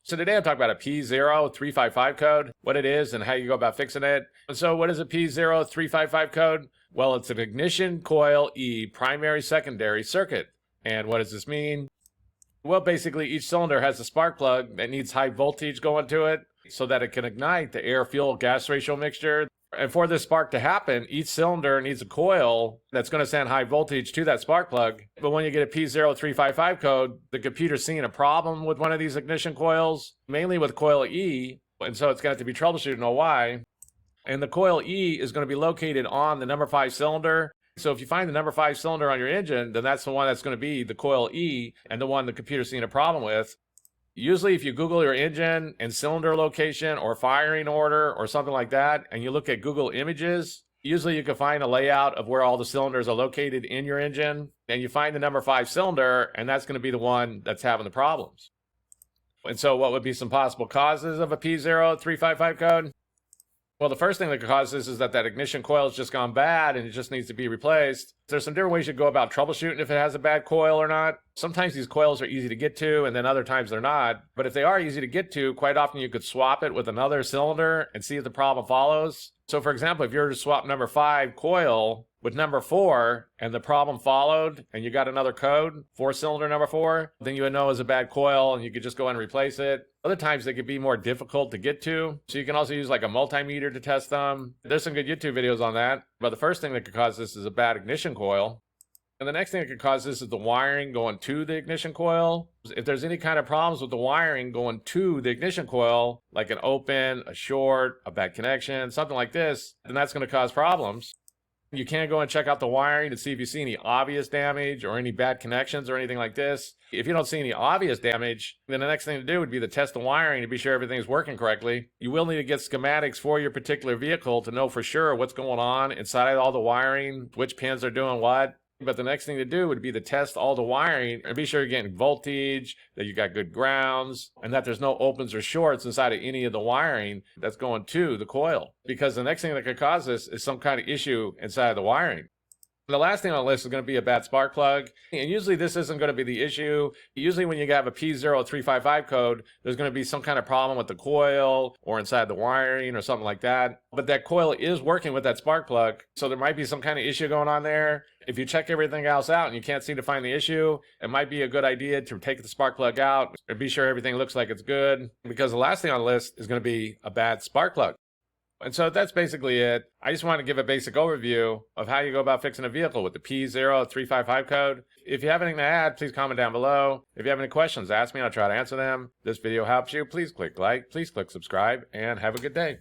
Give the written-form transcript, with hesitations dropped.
So today I'm talking about a P0355 code, what it is and how you go about fixing it. And so what is a P0355 code? Well, it's an ignition coil E primary secondary circuit. And what does this mean? Well, basically each cylinder has a spark plug that needs high voltage going to it so that it can ignite the air fuel gas ratio mixture. And for this spark to happen, each cylinder needs a coil that's going to send high voltage to that spark plug. But when you get a P0355 code, the computer's seeing a problem with one of these ignition coils, mainly with coil E, and so it's going to have to be troubleshooted and know why. And the coil E is going to be located on the number 5 cylinder. So if you find the number 5 cylinder on your engine, then that's the one that's going to be the coil E and the one the computer's seeing a problem with. Usually if you Google your engine and cylinder location or firing order or something like that, and you look at Google Images, usually you can find a layout of where all the cylinders are located in your engine, and you find the number 5 cylinder, and that's going to be the one that's having the problems. And so what would be some possible causes of a P0355 code? Well, the first thing that could cause this is that ignition coil has just gone bad and it just needs to be replaced. There's some different ways you go about troubleshooting if it has a bad coil or not. Sometimes these coils are easy to get to and then other times they're not. But if they are easy to get to, quite often you could swap it with another cylinder and see if the problem follows. So for example, if you were to swap number 5 coil with number 4 and the problem followed and you got another code, 4-cylinder number 4, then you would know it was a bad coil and you could just go and replace it. Other times they could be more difficult to get to. So you can also use like a multimeter to test them. There's some good YouTube videos on that. But the first thing that could cause this is a bad ignition coil. And the next thing that could cause this is the wiring going to the ignition coil. If there's any kind of problems with the wiring going to the ignition coil, like an open, a short, a bad connection, something like this, then that's going to cause problems. You can go and check out the wiring to see if you see any obvious damage or any bad connections or anything like this. If you don't see any obvious damage, then the next thing to do would be to test the wiring to be sure everything's working correctly. You will need to get schematics for your particular vehicle to know for sure what's going on inside all the wiring, which pins are doing what. But the next thing to do would be to test all the wiring and be sure you're getting voltage, that you got good grounds, and that there's no opens or shorts inside of any of the wiring that's going to the coil. Because the next thing that could cause this is some kind of issue inside of the wiring. The last thing on the list is going to be a bad spark plug. And usually this isn't going to be the issue. Usually when you have a P0355 code, there's going to be some kind of problem with the coil or inside the wiring or something like that. But that coil is working with that spark plug. So there might be some kind of issue going on there. If you check everything else out and you can't seem to find the issue, it might be a good idea to take the spark plug out and be sure everything looks like it's good. Because the last thing on the list is going to be a bad spark plug. And so that's basically it. I just want to give a basic overview of how you go about fixing a vehicle with the P0355 code. If you have anything to add, please comment down below. If you have any questions, ask me and I'll try to answer them. If this video helps you, please click like, please click subscribe, and have a good day.